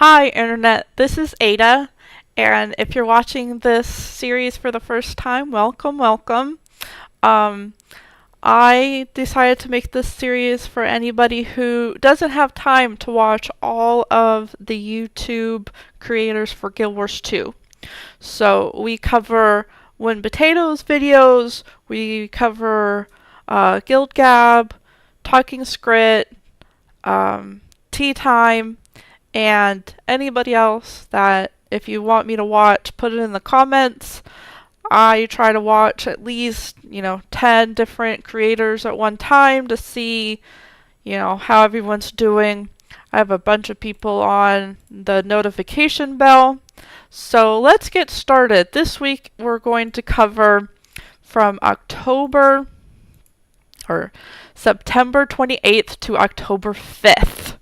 Hi Internet, this is Ada, and if you're watching this series for the first time, welcome. Um, I decided to make this series for anybody who doesn't have time to watch all of the YouTube creators for Guild Wars 2. So we cover Win Potatoes videos, we cover Guild Gab, Talking Scrit, Tea Time, and anybody else that if you want me to watch, put it in the comments. I try to watch at least, 10 different creators at one time to see, how everyone's doing. I have a bunch of people on the notification bell. So let's get started. This week we're going to cover from September 28th to October 5th.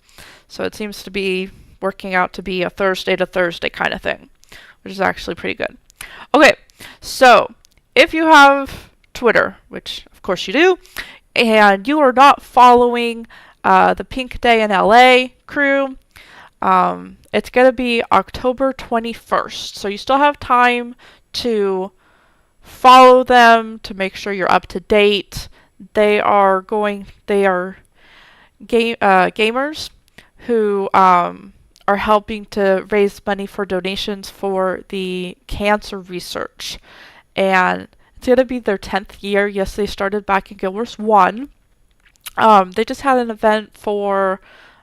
So it seems to be working out to be a Thursday to Thursday kind of thing, which is actually pretty good. Okay, so if you have Twitter, which of course you do, and you are not following the Pink Day in LA crew, it's going to be October 21st. So you still have time to follow them to make sure you're up to date. They are gamers who are helping to raise money for donations for the cancer research. And it's going to be their 10th year. Yes, they started back in Guild Wars 1. They just had an event for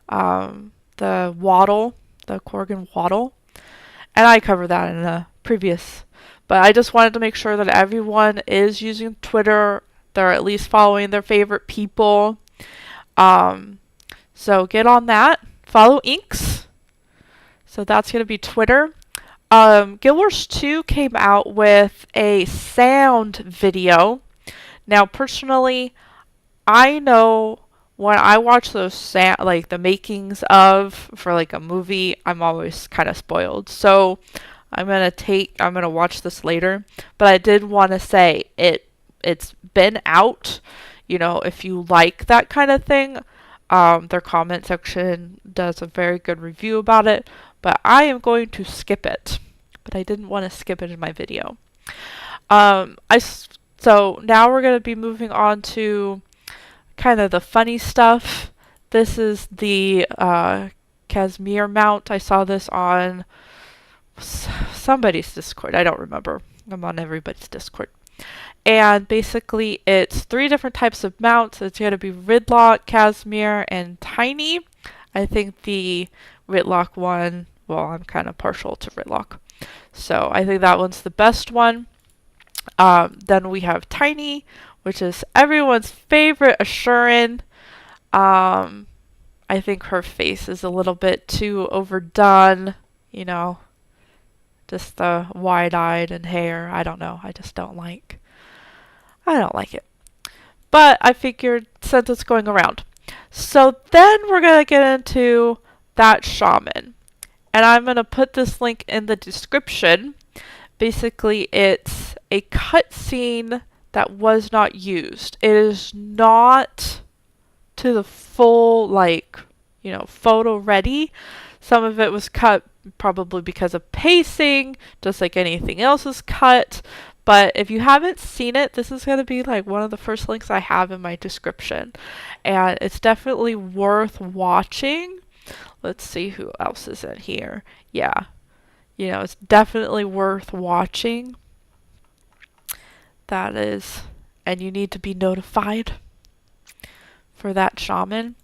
the Waddle, the Quaqquan Waddle. And I covered that in a previous. But I just wanted to make sure that everyone is using Twitter. They're at least following their favorite people. So get on that. Follow Inks. So that's going to be Twitter. Guild Wars 2 came out with a sound video. Now, personally, I know when I watch those like the makings of for like a movie, I'm always kind of spoiled. So I'm gonna watch this later. But I did want to say it's been out. If you like that kind of thing, their comment section does a very good review about it. But I am going to skip it. But I didn't want to skip it in my video. So now we're going to be moving on to kind of the funny stuff. This is the Kazmir Mount. I saw this on somebody's Discord. I don't remember. I'm on everybody's Discord. And basically it's 3 different types of mounts. It's going to be Ridlock, Kazmir, and Tiny. I think the Ridlock one, well, I'm kind of partial to Ridlock. So I think that one's the best one. Then we have Tiny, which is everyone's favorite Assurin. I think her face is a little bit too overdone, just the wide-eyed and hair. I don't know. I don't like it. But I figured since it's going around. So then we're going to get into that Shaman. And I'm going to put this link in the description. Basically, it's a cutscene that was not used. It is not to the full, photo ready. Some of it was cut probably because of pacing, just like anything else is cut. But if you haven't seen it, this is going to be like one of the first links I have in my description. And it's definitely worth watching. Let's see who else is in here. Yeah. It's definitely worth watching. That is, and you need to be notified for that Shaman.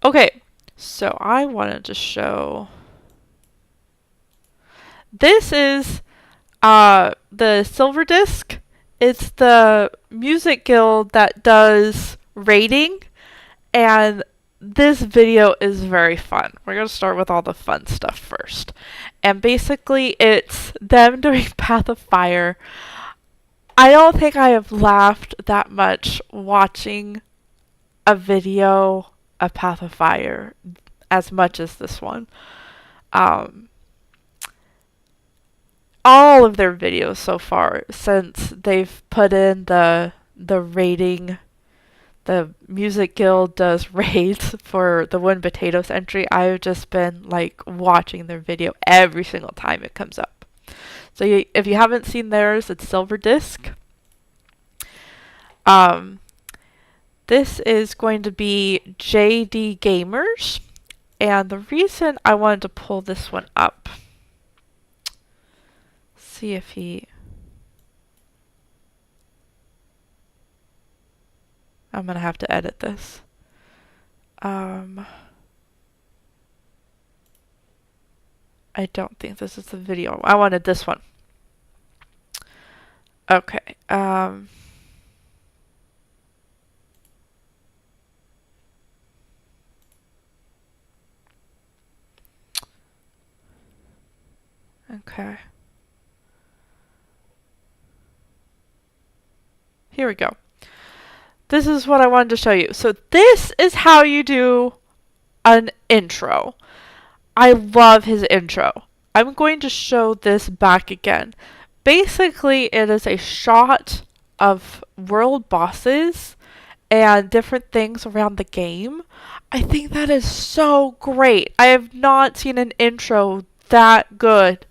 Okay, so I wanted to show. This is the Silverdisc. It's the music guild that does rating, and this video is very fun. We're going to start with all the fun stuff first. And basically, it's them doing Path of Fire. I don't think I have laughed that much watching a video of Path of Fire as much as this one. All of their videos so far, since they've put in the rating the music guild does raids for the Wooden Potatoes entry, I've just been like watching their video every single time it comes up. So if you haven't seen theirs, it's Silverdisc. This is going to be JDGamer's, and the reason I wanted to pull this one up, see if he... I'm gonna have to edit this. I don't think this is the video. I wanted this one. Okay. Okay. Here we go. This is what I wanted to show you. So this is how you do an intro. I love his intro. I'm going to show this back again. Basically, it is a shot of world bosses and different things around the game. I think that is so great. I have not seen an intro that good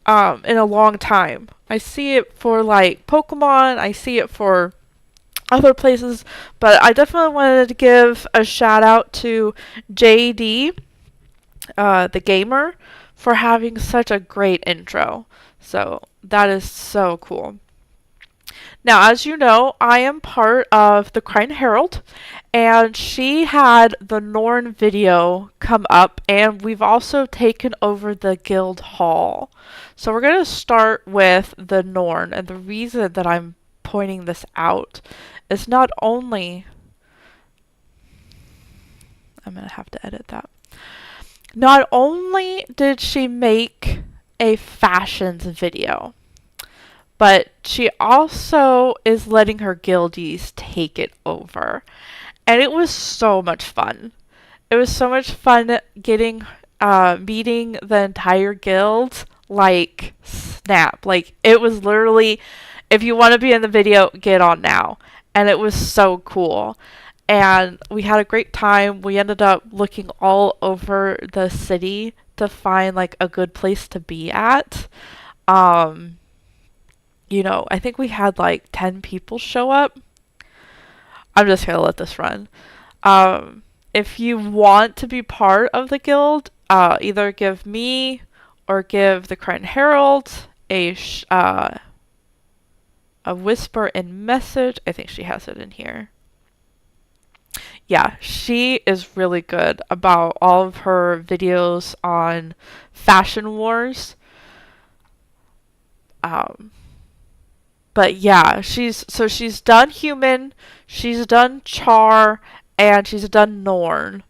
in a long time. I see it for like Pokemon, I see it for other places, but I definitely wanted to give a shout out to JD, the gamer, for having such a great intro. So that is so cool. Now, as you know, I am part of the Krytan Herald, and she had the Norn video come up, and we've also taken over the guild hall. So we're going to start with the Norn, and the reason that I'm pointing this out is not only... I'm going to have to edit that. Not only did she make a fashions video, but she also is letting her guildies take it over. And it was so much fun. It was so much fun getting, meeting the entire guild, like, snap. Like, it was literally, if you want to be in the video, get on now. And it was so cool. And we had a great time. We ended up looking all over the city to find, like, a good place to be at. You know, I think we had like 10 people show up. I'm just gonna let this run. If you want to be part of the guild, either give me or give the Krytan Herald a whisper in message. I think she has it in here. Yeah, she is really good about all of her videos on fashion wars. But yeah, she's done human, she's done char, and she's done Norn.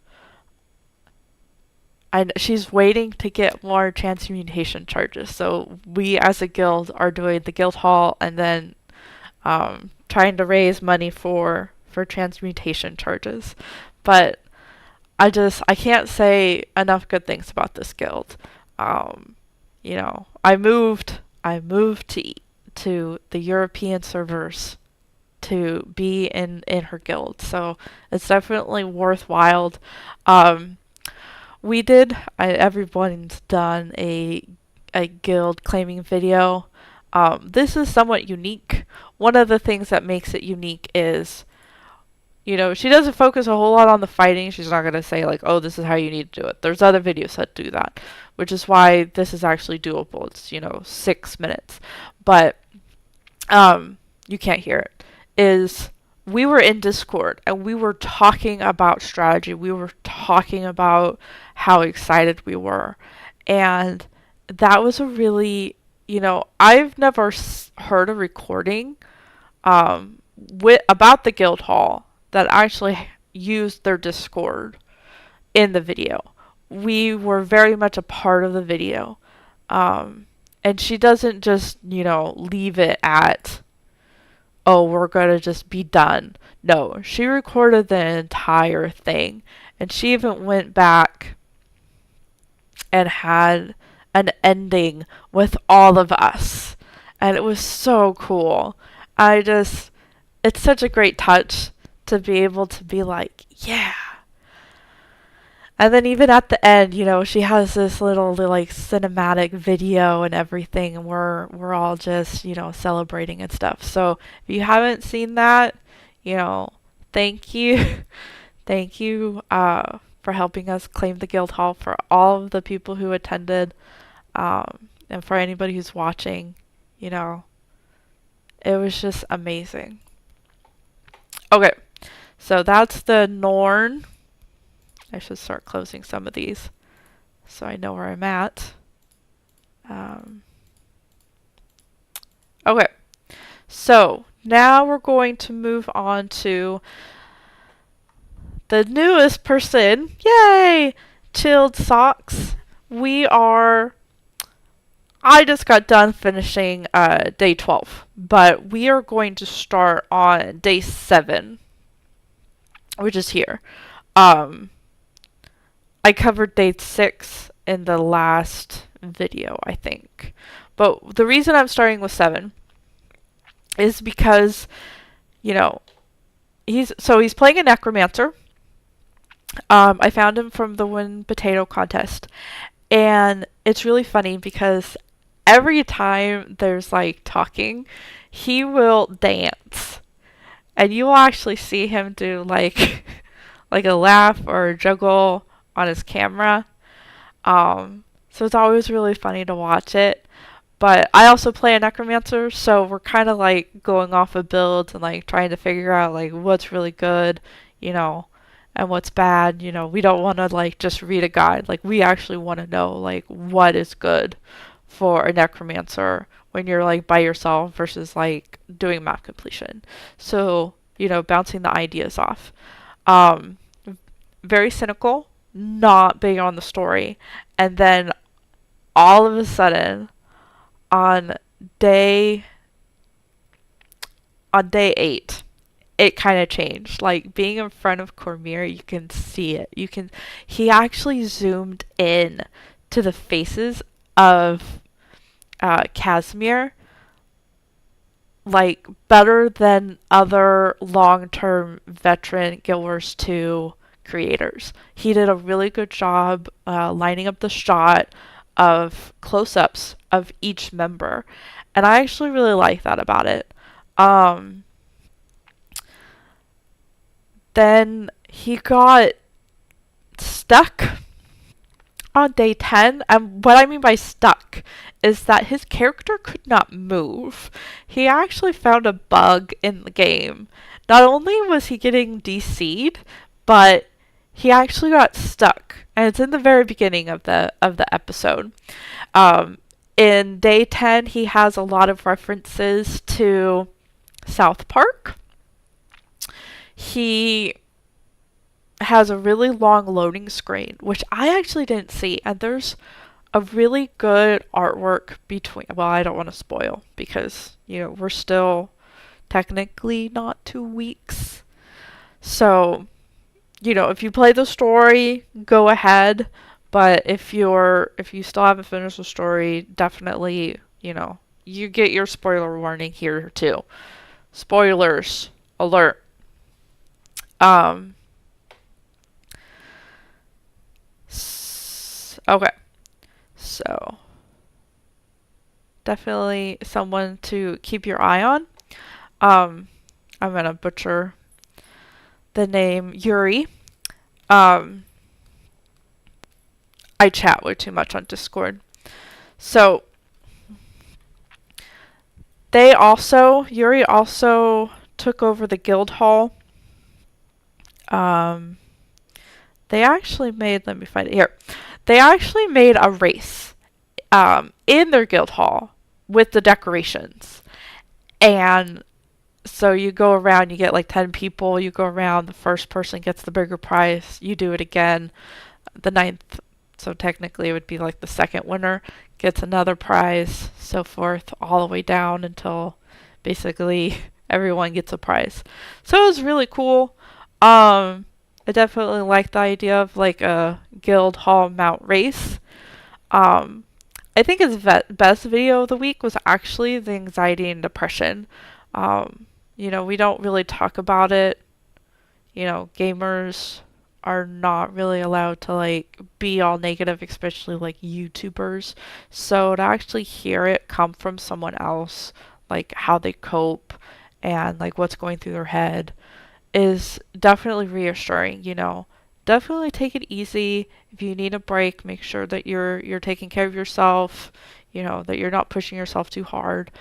And she's waiting to get more transmutation charges. So we as a guild are doing the guild hall and then trying to raise money for transmutation charges. But I can't say enough good things about this guild. You know, I moved to the European servers to be in her guild, so it's definitely worthwhile. Everyone's done a guild claiming video. This is somewhat unique. One of the things that makes it unique is, you know, she doesn't focus a whole lot on the fighting. She's not going to say like, oh, this is how you need to do it. There's other videos that do that, which is why this is actually doable. It's, you know, 6 minutes. But you can't hear it. We were in Discord and we were talking about strategy. We were talking about how excited we were. And that was a really, you know, I've never heard a recording about the guild hall that actually used their Discord in the video. We were very much a part of the video. And she doesn't just, you know, leave it at, oh, we're going to just be done. No, she recorded the entire thing. And she even went back and had an ending with all of us. And it was so cool. It's such a great touch to be able to be like, yeah. And then even at the end, you know, she has this little like cinematic video and everything, and we're all just, you know, celebrating and stuff. So if you haven't seen that, you know, thank you. Thank you for helping us claim the guild hall, for all of the people who attended, and for anybody who's watching. You know, it was just amazing. Okay, so that's the Norn. I should start closing some of these so I know where I'm at. Okay, so now we're going to move on to the newest person. Yay! Chilledsock. I just got done finishing day 12, but we are going to start on day 7, which is here. I covered day 6 in the last video, I think. But the reason I'm starting with 7 is because, you know, he's playing a necromancer. I found him from the Win Potato contest. And it's really funny because every time there's like talking, he will dance. And you will actually see him do like like a laugh or a juggle on his camera. So it's always really funny to watch it. But I also play a necromancer, so we're kind of like going off of builds and like trying to figure out like what's really good, you know, and what's bad. You know, we don't want to like just read a guide. Like we actually want to know like what is good for a necromancer when you're like by yourself versus like doing map completion. So, you know, bouncing the ideas off. Very cynical, not big on the story. And then all of a sudden on day 8, it kind of changed. Like being in front of Kazmir, you can see it. He actually zoomed in to the faces of Kazmir, like better than other long-term veteran Guild Wars 2 creators. He did a really good job lining up the shot of close-ups of each member, and I actually really like that about it. Then he got stuck on day 10, and what I mean by stuck is that his character could not move. He actually found a bug in the game. Not only was he getting DC'd, but he actually got stuck, and it's in the very beginning of the episode. In day 10, he has a lot of references to South Park. He has a really long loading screen, which I actually didn't see, and there's a really good artwork between, well, I don't want to spoil because, you know, we're still technically not 2 weeks. So, you know, if you play the story, go ahead, but if you still haven't finished the story, definitely, you know, you get your spoiler warning here too. Spoilers alert. Okay. So, definitely someone to keep your eye on. I'm gonna butcher the name Yuri. I chat way too much on Discord. So, Yuri also took over the guild hall. They actually made, let me find it here. They actually made a race in their guild hall with the decorations. And so you go around, you get like 10 people, you go around, the first person gets the bigger prize, you do it again, the 9th, so technically it would be like the second winner, gets another prize, so forth, all the way down until basically everyone gets a prize. So it was really cool. I definitely like the idea of like a guild hall mount race. I think his best video of the week was actually the anxiety and depression. You know, we don't really talk about it you know, gamers are not really allowed to like be all negative, especially like YouTubers. So to actually hear it come from someone else, like how they cope and like what's going through their head, is definitely reassuring, you know. Definitely take it easy. If you need a break, make sure that you're taking care of yourself, you know, that you're not pushing yourself too hard.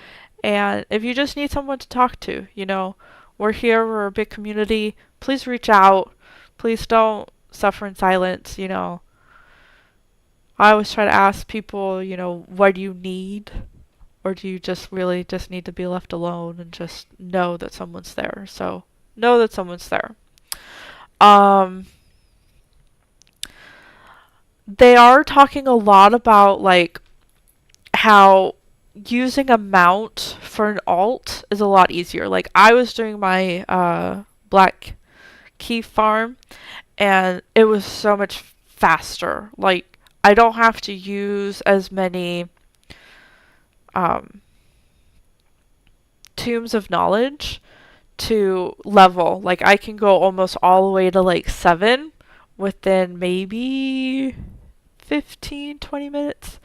And if you just need someone to talk to, you know, we're here, we're a big community. Please reach out. Please don't suffer in silence, you know. I always try to ask people, you know, what do you need? Or do you just really just need to be left alone and just know that someone's there? So know that someone's there. They are talking a lot about like how using a mount for an alt is a lot easier. Like I was doing my black key farm and it was so much faster. Like I don't have to use as many tombs of knowledge to level. Like I can go almost all the way to like 7 within maybe 15-20 minutes.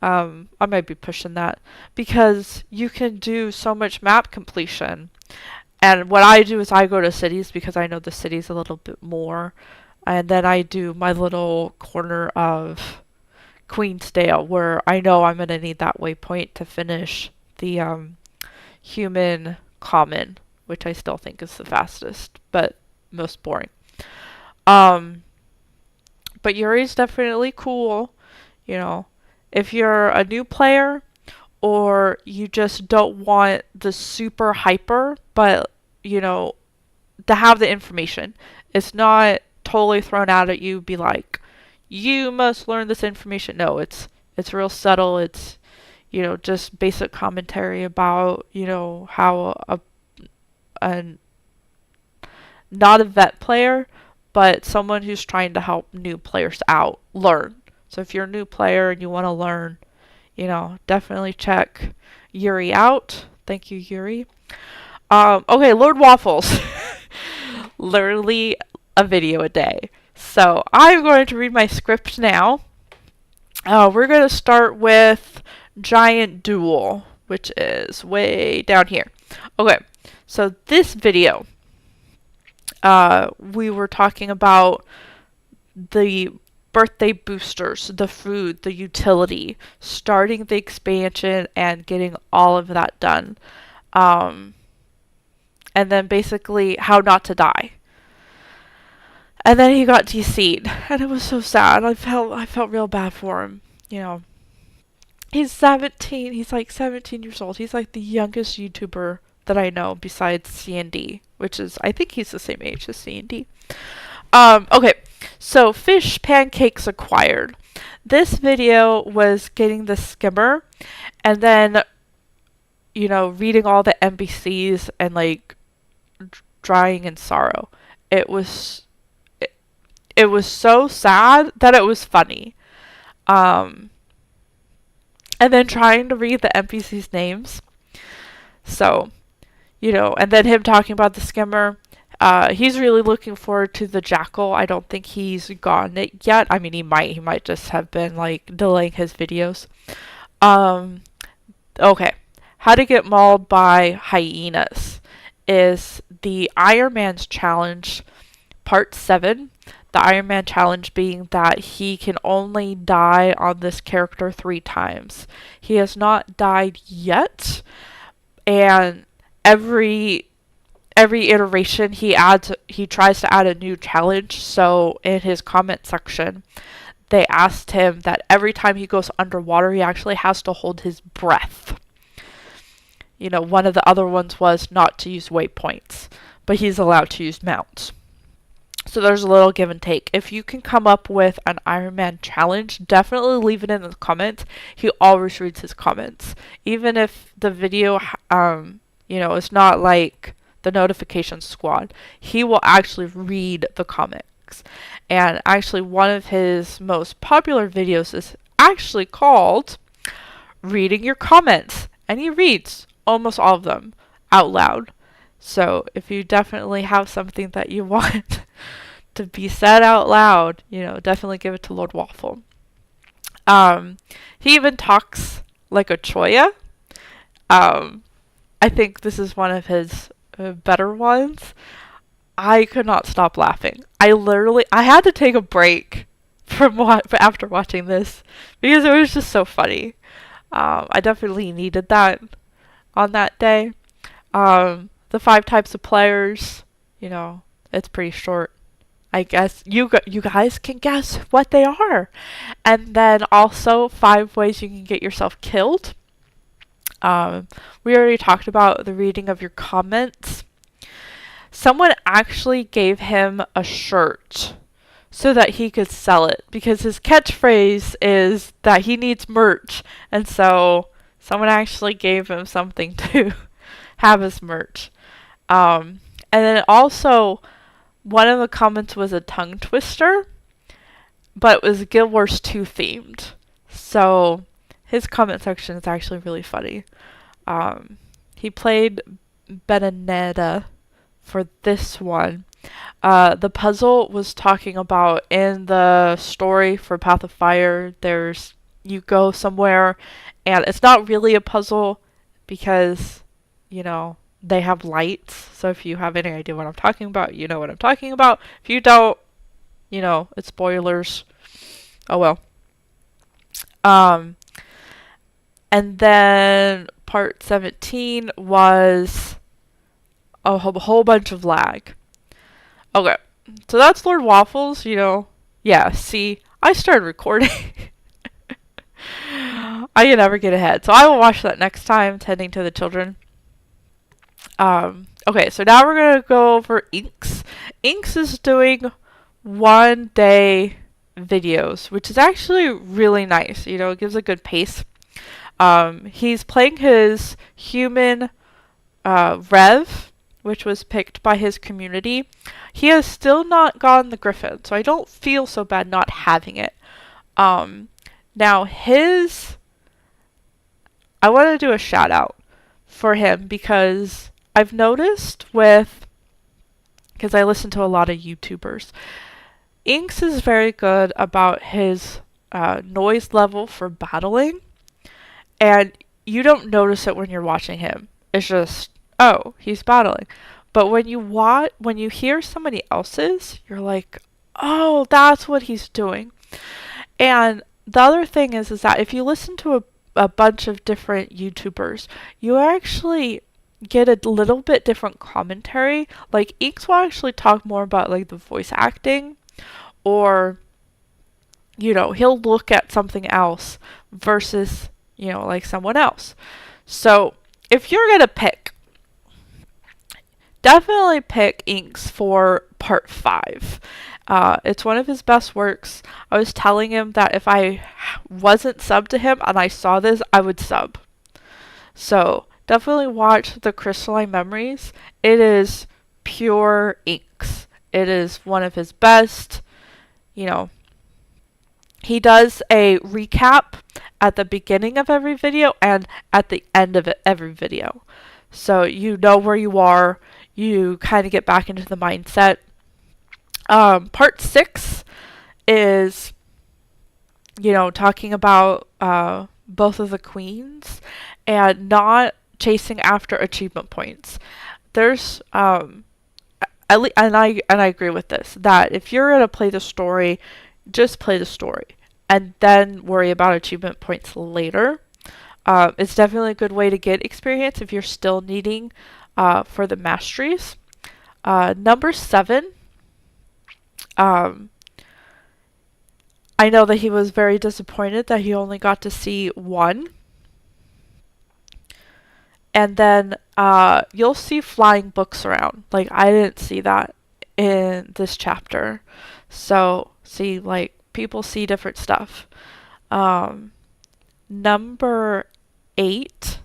I might be pushing that because you can do so much map completion. And what I do is I go to cities because I know the cities a little bit more. And then I do my little corner of Queensdale where I know I'm going to need that waypoint to finish the human common, which I still think is the fastest, but most boring. But Yuri's definitely cool, you know. If you're a new player or you just don't want the super hyper, but, you know, to have the information. It's not totally thrown out at you, be like, you must learn this information. No, it's real subtle. It's, you know, just basic commentary about, you know, how a not a vet player, but someone who's trying to help new players out learn. So if you're a new player and you want to learn, you know, definitely check Yuri out. Thank you, Yuri. Okay, Lord Waffles. Literally a video a day. So I'm going to read my script now. We're going to start with Giant Duel, which is way down here. Okay, so this video, we were talking about the birthday boosters, the food, the utility, starting the expansion and getting all of that done. And then basically how not to die. And then he got DC'd, and it was so sad. I felt real bad for him, you know. He's 17. He's like 17 years old. He's like the youngest YouTuber that I know besides C&D, which is, I think he's the same age as C&D. Okay, so fish pancakes acquired. This video was getting the skimmer, and then, you know, reading all the NPCs and like drying in sorrow. It was so sad that it was funny. And then trying to read the NPCs' names. So, you know, and then him talking about the skimmer. He's really looking forward to the jackal. I don't think he's gotten it yet. I mean, he might just have been like delaying his videos. Okay. How to get mauled by hyenas is the IronMan's challenge, part 7. The IronMan challenge being that he can only die on this character 3 times. He has not died yet, and every iteration he tries to add a new challenge. So in his comment section, they asked him that every time he goes underwater, he actually has to hold his breath. You know, one of the other ones was not to use waypoints, but he's allowed to use mounts. So there's a little give and take. If you can come up with an IronMan challenge, definitely leave it in the comments. He always reads his comments. Even if the video, you know, is not like the notification squad, he will actually read the comments. And actually one of his most popular videos is actually called Reading Your Comments. And he reads almost all of them out loud. So if you definitely have something that you want to be said out loud, you know, definitely give it to Lord Waffle. He even talks like a Choya. I think this is one of his better ones. I could not stop laughing. I had to take a break from after watching this because it was just so funny. I definitely needed that on that day. The 5 types of players, you know, it's pretty short. I guess you guys can guess what they are. And then also 5 ways you can get yourself killed. We already talked about the reading of your comments. Someone actually gave him a shirt so that he could sell it because his catchphrase is that he needs merch. And so someone actually gave him something to have as merch. And then also one of the comments was a tongue twister, but it was Guild Wars 2 themed. So his comment section is actually really funny. He played Benedetta for this one. The puzzle was talking about in the story for Path of Fire, you go somewhere and it's not really a puzzle because, you know, they have lights. So if you have any idea what I'm talking about, you know what I'm talking about. If you don't, you know, it's spoilers. Oh well. And then part 17 was a whole bunch of lag. Okay, so that's Lord Waffles, you know. Yeah, see, I started recording. I can never get ahead. So I will watch that next time, tending to the children. Okay, so now we're going to go over Inks. Inks is doing 1-day videos, which is actually really nice. You know, it gives a good pace. He's playing his human Rev, which was picked by his community. He has still not gotten the Griffin, so I don't feel so bad not having it. Now I want to do a shout out for him because I've noticed because I listen to a lot of YouTubers, Inks is very good about his noise level for battling, and you don't notice it when you're watching him. It's just, oh, he's battling. But when you hear somebody else's, you're like, oh, that's what he's doing. And the other thing is that if you listen to a bunch of different YouTubers, you actually get a little bit different commentary. Like, Inks will actually talk more about, like, the voice acting, or, you know, he'll look at something else versus, you know, like someone else. So, if you're gonna pick, definitely pick Inks for part 5. It's one of his best works. I was telling him that if I wasn't subbed to him and I saw this, I would sub. So definitely watch the Crystalline Memories. It is pure Inks. It is one of his best. You know, he does a recap at the beginning of every video and at the end of every video. So you know where you are. You kind of get back into the mindset. Part 6 is, you know, talking about both of the queens and not chasing after achievement points. There's and I agree with this, that if you're gonna play the story, just play the story and then worry about achievement points later. It's definitely a good way to get experience if you're still needing for the masteries. Number 7. I know that he was very disappointed that he only got to see 1. And then you'll see flying books around. Like, I didn't see that in this chapter. So, see, like, people see different stuff. Number 8.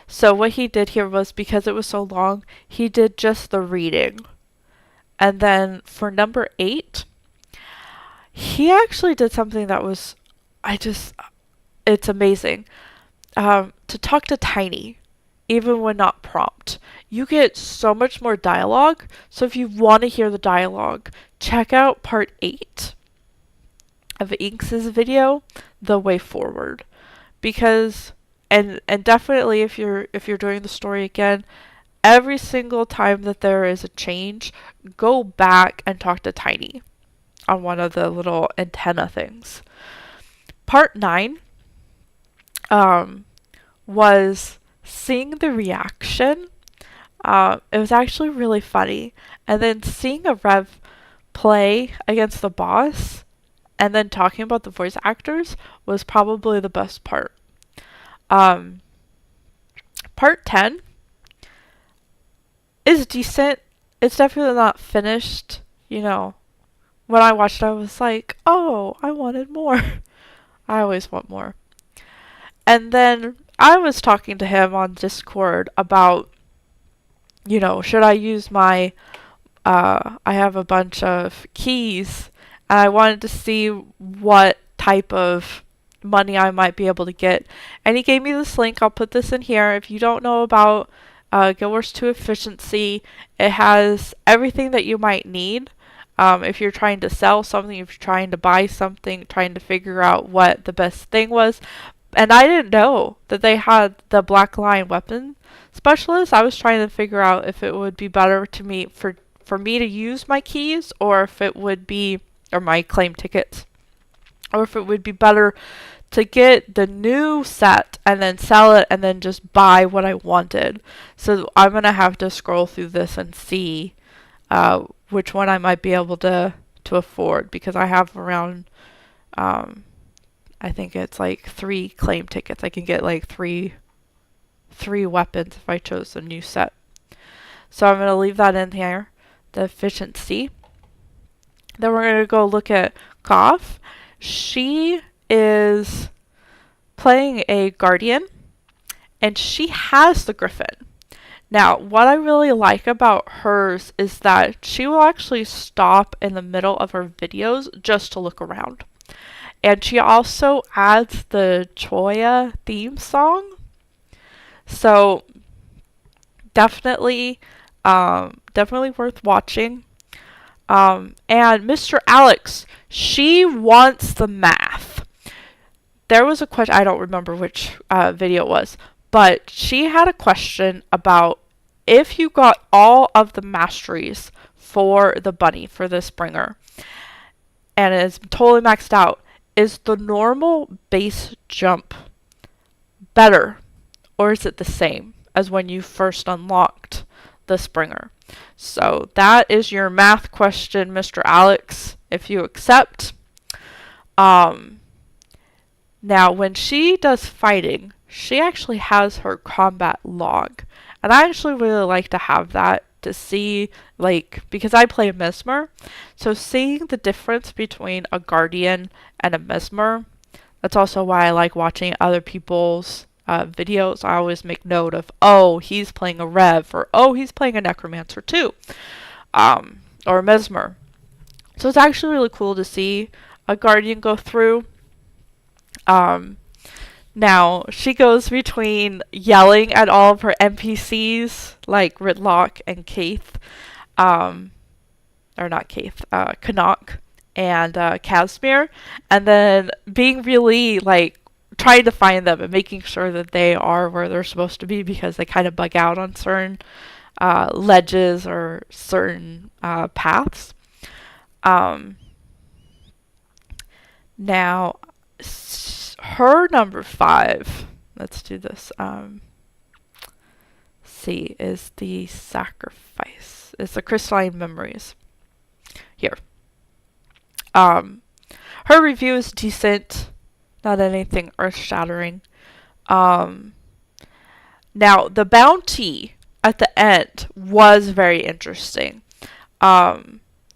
So what he did here was, because it was so long, he did just the reading. And then for number 8, he actually did something that was, it's amazing. To talk to Tiny. even when not prompt. You get so much more dialogue. So if you want to hear the dialogue, check out part 8 of Inks' video, The Way Forward. Because and definitely if you're doing the story again, every single time that there is a change, go back and talk to Tiny on one of the little antenna things. Part 9 was seeing the reaction. It was actually really funny. And then seeing a Rev play against the boss and then talking about the voice actors was probably the best part. Part 10 is decent. It's definitely not finished. You know, when I watched it, I was like, oh, I wanted more. I always want more. And then I was talking to him on Discord about, you know, should I use my, I have a bunch of keys, and I wanted to see what type of money I might be able to get. And he gave me this link. I'll put this in here. If you don't know about Guild Wars 2 efficiency, it has everything that you might need. If you're trying to sell something, if you're trying to buy something, trying to figure out what the best thing was. And I didn't know that they had the Black Lion weapon specialist. I was trying to figure out if it would be better to me for me to use my keys, or if it would be, or my claim tickets, or if it would be better to get the new set and then sell it and then just buy what I wanted. So I'm going to have to scroll through this and see which one I might be able to afford, because I have around, I think it's like 3 claim tickets. I can get like three weapons if I chose a new set. So I'm going to leave that in here, the efficiency. Then we're going to go look at Koff. She is playing a guardian, and she has the griffin. Now, what I really like about hers is that she will actually stop in the middle of her videos just to look around. And she also adds the Choya theme song. So definitely worth watching. And Mr. Alex, she wants the math. There was a question, I don't remember which video it was, but she had a question about if you got all of the masteries for the bunny, for this bringer, and it's totally maxed out, is the normal base jump better, or is it the same as when you first unlocked the bringer? So that is your math question, Mr. Alex, if you accept. Now, when she does fighting, she actually has her combat log. And I actually really like to have that to see, like, because I play a Mesmer. So seeing the difference between a Guardian and a Mesmer, that's also why I like watching other people's videos. I always make note of, oh, he's playing a Rev, or oh, he's playing a Necromancer too, or a Mesmer. So it's actually really cool to see a Guardian go through. Now, she goes between yelling at all of her NPCs, like Ridlock and Kaith, or not Kaith, Canuck and Kazmir, and then being really, like, trying to find them and making sure that they are where they're supposed to be, because they kind of bug out on certain ledges or certain paths. Now, her number 5, let's do this, see, is the sacrifice. It's the crystalline memories. Here. Her review is decent, not anything earth-shattering. Now, the bounty at the end was very interesting.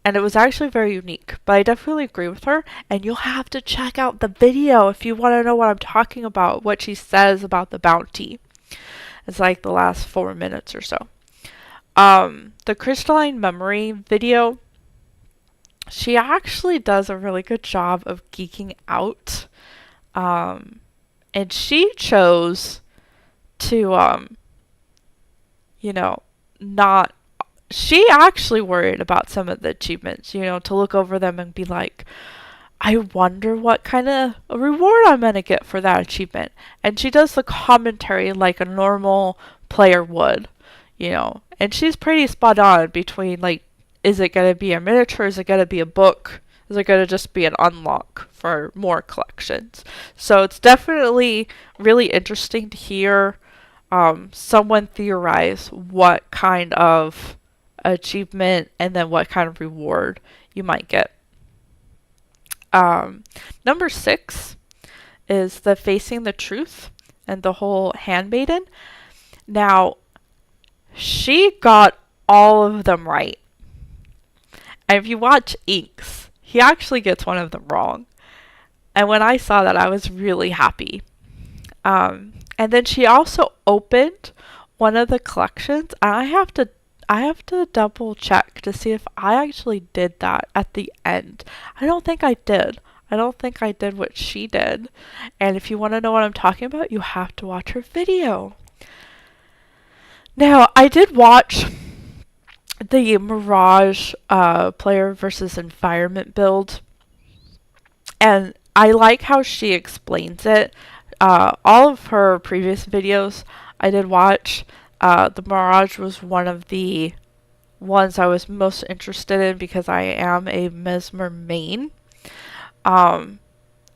And it was actually very unique, but I definitely agree with her, and you'll have to check out the video if you want to know what I'm talking about, what she says about the bounty. It's like the last 4 minutes or so. The crystalline memory video, she actually does a really good job of geeking out, and she chose to you know, not, she actually worried about some of the achievements, you know, to look over them and be like, I wonder what kind of reward I'm going to get for that achievement. And she does the commentary like a normal player would, you know, and she's pretty spot on between like, is it going to be a miniature? Is it going to be a book? Is it going to just be an unlock for more collections? So it's definitely really interesting to hear someone theorize what kind of achievement and then what kind of reward you might get. Number 6 is the facing the truth and the whole handmaiden. Now, she got all of them right. And if you watch Inks, he actually gets one of them wrong. And when I saw that, I was really happy. And then she also opened one of the collections, and I have to double check to see if I actually did that at the end. I don't think I did. I don't think I did what she did. And if you want to know what I'm talking about, you have to watch her video. Now, I did watch the Mirage player versus environment build, and I like how she explains it. All of her previous videos I did watch. The Mirage was one of the ones I was most interested in because I am a Mesmer main.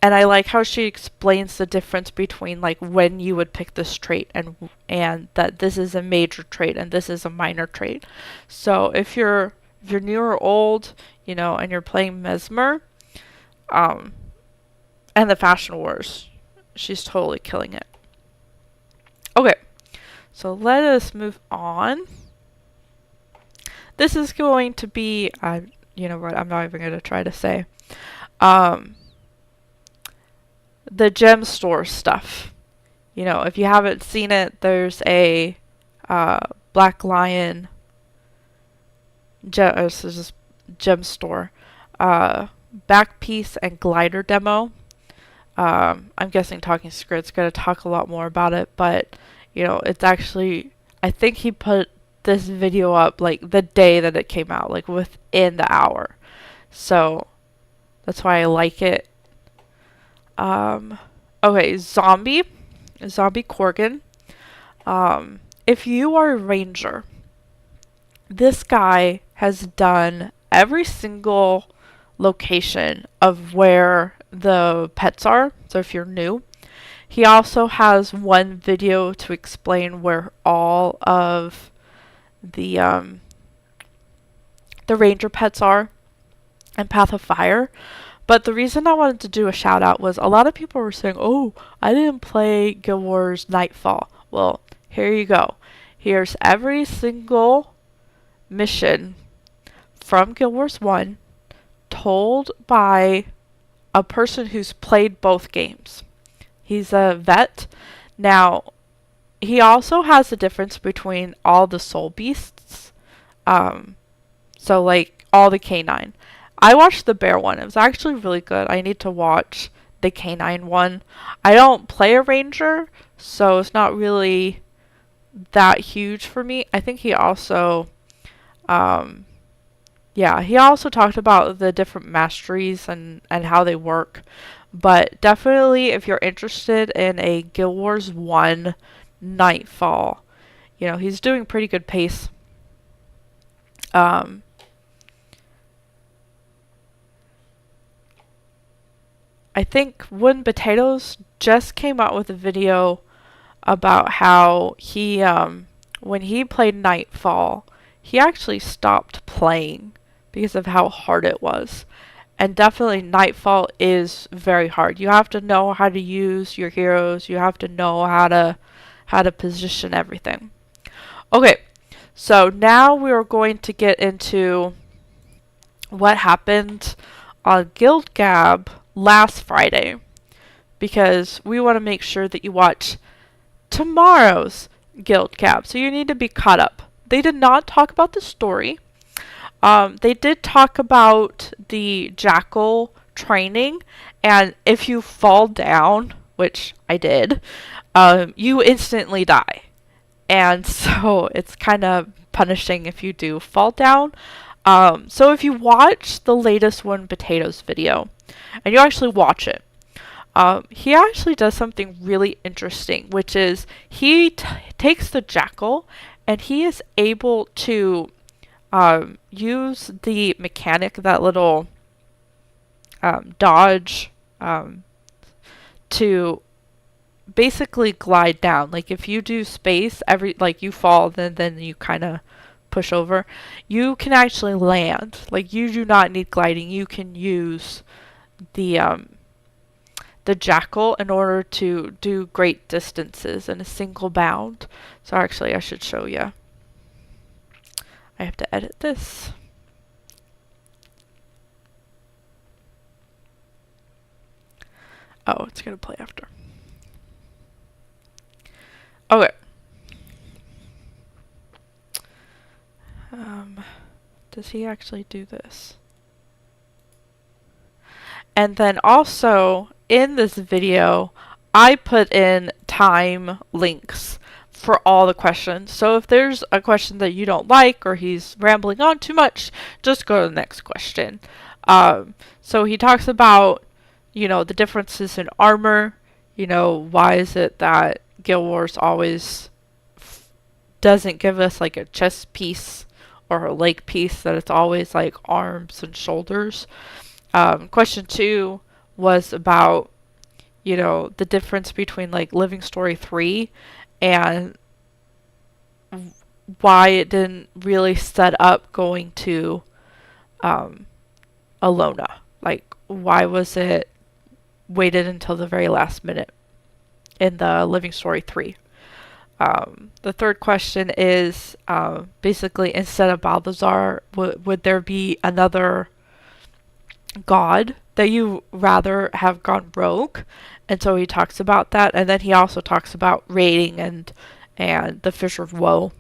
And I like how she explains the difference between like when you would pick this trait and that this is a major trait and this is a minor trait. So if you're new or old, you know, and you're playing Mesmer, and the Fashion Wars, she's totally killing it. Okay, so let us move on. This is going to be, you know what, I'm not even going to try to say. The Gemstore stuff. You know, if you haven't seen it, there's a Black Lion Gemstore backpiece and glider demo. I'm guessing Talking Squid's going to talk a lot more about it, but you know, it's actually, I think he put this video up like the day that it came out, like within the hour. So that's why I like it. Okay, Zombie Corgan. If you are a ranger, this guy has done every single location of where the pets are. So if you're new, he also has one video to explain where all of the ranger pets are and Path of Fire. But the reason I wanted to do a shout out was a lot of people were saying, oh, I didn't play Guild Wars Nightfall. Well, here you go. Here's every single mission from Guild Wars 1 told by a person who's played both games. He's a vet. Now, he also has a difference between all the soul beasts. So like all the canine. I watched the bear one. It was actually really good. I need to watch the canine one. I don't play a ranger, so it's not really that huge for me. I think he also, he also talked about the different masteries and how they work. But definitely, if you're interested in a Guild Wars 1 Nightfall, you know, he's doing pretty good pace. I think Wooden Potatoes just came out with a video about how he, when he played Nightfall, he actually stopped playing because of how hard it was. And definitely Nightfall is very hard. You have to know how to use your heroes. You have to know how to position everything. Okay, so now we are going to get into what happened on Guild Gab last Friday, because we want to make sure that you watch tomorrow's Guild Gab. So you need to be caught up. They did not talk about the story. They did talk about the jackal training, and if you fall down, which I did, you instantly die. and so it's kind of punishing if you do fall down. So if you watch the latest One Potatoes video, and you actually watch it, he actually does something really interesting, which is he takes the jackal and he is able to use the mechanic, that little dodge, to basically glide down. Like if you do space, like you fall, then you kind of push over. You can actually land. Like you do not need gliding. You can use the jackal in order to do great distances in a single bound. So actually I should show you. I have to edit this. Oh, it's gonna play after. Okay. Does he actually do this? And then also in this video, I put in time links for all the questions. So if there's a question that you don't like or he's rambling on too much, just go to the next question. So he talks about, you know, the differences in armor. You know, why is it that Guild Wars always doesn't give us like a chest piece or a leg piece, that it's always like arms and shoulders. Question 2 was about, you know, the difference between like Living Story 3 and why it didn't really set up going to Alona. Like, why was it waited until the very last minute in the Living Story 3? The third question is basically, instead of Balthazar, would there be another god that you rather have gone rogue? And so he talks about that, and then he also talks about raiding and the Fissure of Woe.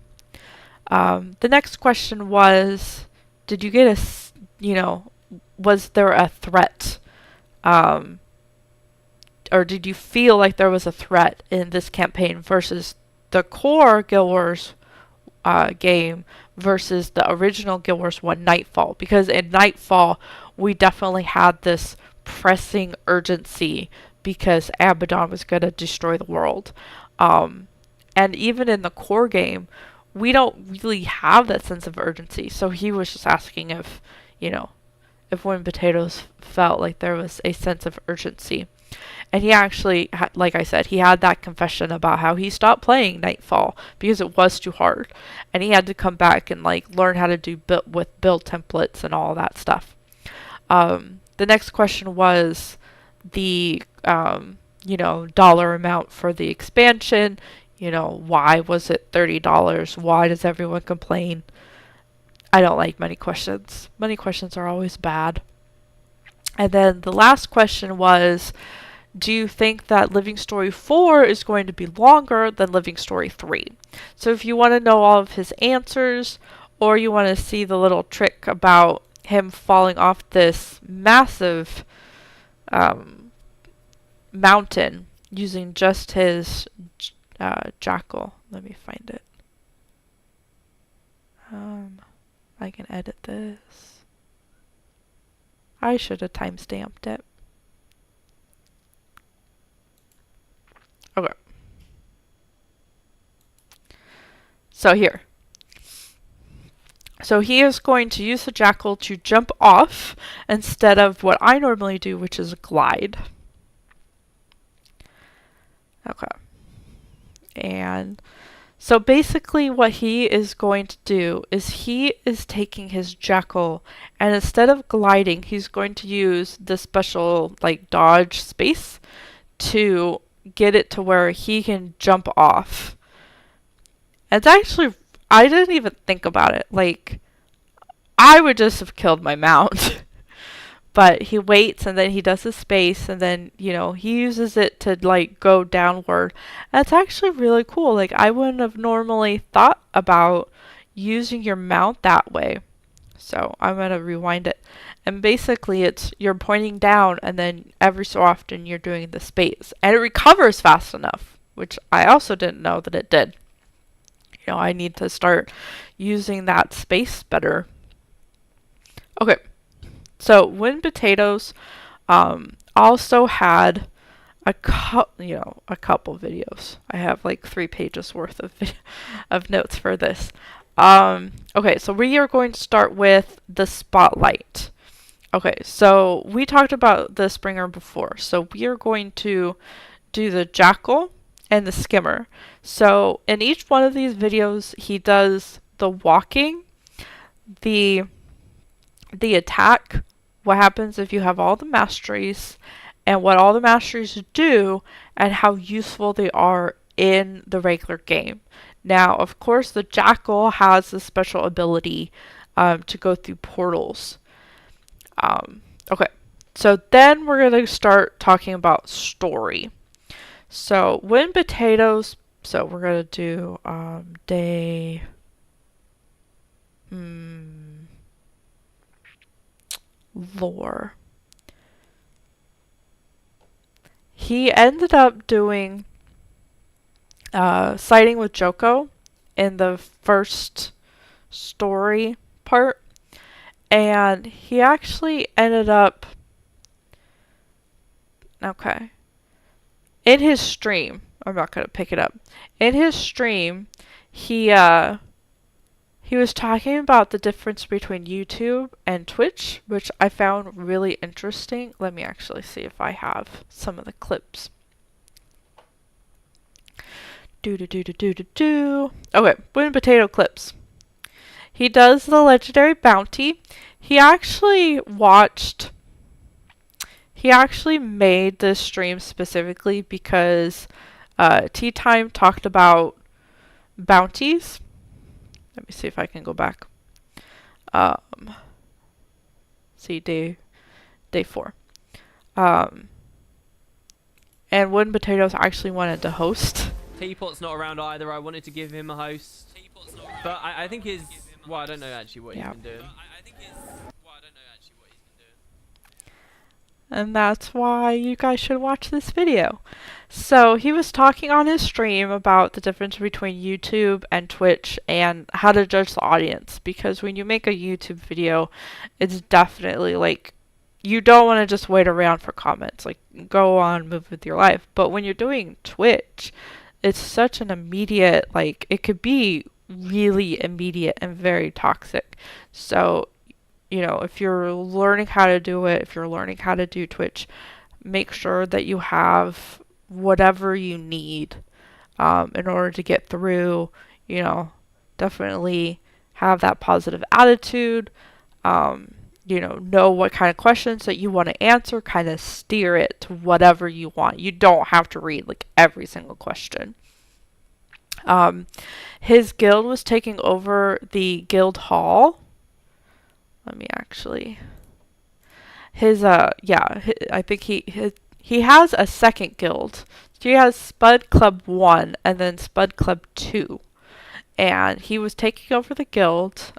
The next question was, did you get was there a threat, or did you feel like there was a threat in this campaign versus the core Guild Wars game versus the original Guild Wars 1 Nightfall? Because in Nightfall, we definitely had this pressing urgency because Abaddon was going to destroy the world. And even in the core game, we don't really have that sense of urgency. So he was just asking if, you know, if One Potatoes felt like there was a sense of urgency. And he actually, like I said, he had that confession about how he stopped playing Nightfall because it was too hard. And he had to come back and like learn how to do build templates and all that stuff. The next question was the, you know, dollar amount for the expansion. You know, why was it $30? Why does everyone complain? I don't like money questions. Money questions are always bad. And then the last question was, do you think that Living Story 4 is going to be longer than Living Story 3? So if you want to know all of his answers, or you want to see the little trick about him falling off this massive mountain using just his jackal. Let me find it. I can edit this. I should have timestamped it. Okay. So here. So he is going to use the jackal to jump off instead of what I normally do, which is glide. Okay. And so basically what he is going to do is he is taking his jackal, and instead of gliding, he's going to use the special like dodge space to get it to where he can jump off. It's actually, I didn't even think about it. Like, I would just have killed my mount. But he waits, and then he does the space, and then, you know, he uses it to, like, go downward. That's actually really cool. Like, I wouldn't have normally thought about using your mount that way. So I'm going to rewind it. And basically, it's you're pointing down, and then every so often you're doing the space. And it recovers fast enough, which I also didn't know that it did. You know, I need to start using that space better. Okay, so Wind Potatoes also had a couple videos. I have like 3 pages worth of notes for this. Okay, so we are going to start with the spotlight. Okay, so we talked about the Springer before, so we are going to do the Jackal and the Skimmer. So in each one of these videos, he does the walking, the attack, what happens if you have all the masteries, and what all the masteries do, and how useful they are in the regular game. Now, of course, the Jackal has the special ability to go through portals. Okay, so then we're going to start talking about story. So, Wind Potatoes, so we're going to do day... lore. He ended up doing siding with Joko in the first story part, and he actually ended up in his stream. I'm not gonna pick it up. In his stream, he was talking about the difference between YouTube and Twitch, which I found really interesting. Let me actually see if I have some of the clips. Okay, Wind Potato clips. He does the legendary bounty. He actually made this stream specifically because Tea Time talked about bounties. Let me see if I can go back. See day 4. And Wind Potatoes actually wanted to host. Teapot's not around either. I wanted to give him a host. But I think his... Well, I don't know actually what he's been doing. And that's why you guys should watch this video. So he was talking on his stream about the difference between YouTube and Twitch and how to judge the audience. Because when you make a YouTube video, it's definitely like, you don't want to just wait around for comments. Like, go on, move with your life. But when you're doing Twitch, it's such an immediate, like, it could be really immediate and very toxic. So, you know, if you're learning how to do it, if you're learning how to do Twitch, make sure that you have whatever you need in order to get through. You definitely have that positive attitude. Know what kind of questions that you want to answer, kind of steer it to whatever you want. You don't have to read like every single question. His guild was taking over the guild hall. Let me actually... I think he has a second guild. So he has Spud Club 1 and then Spud Club 2. And he was taking over the guild.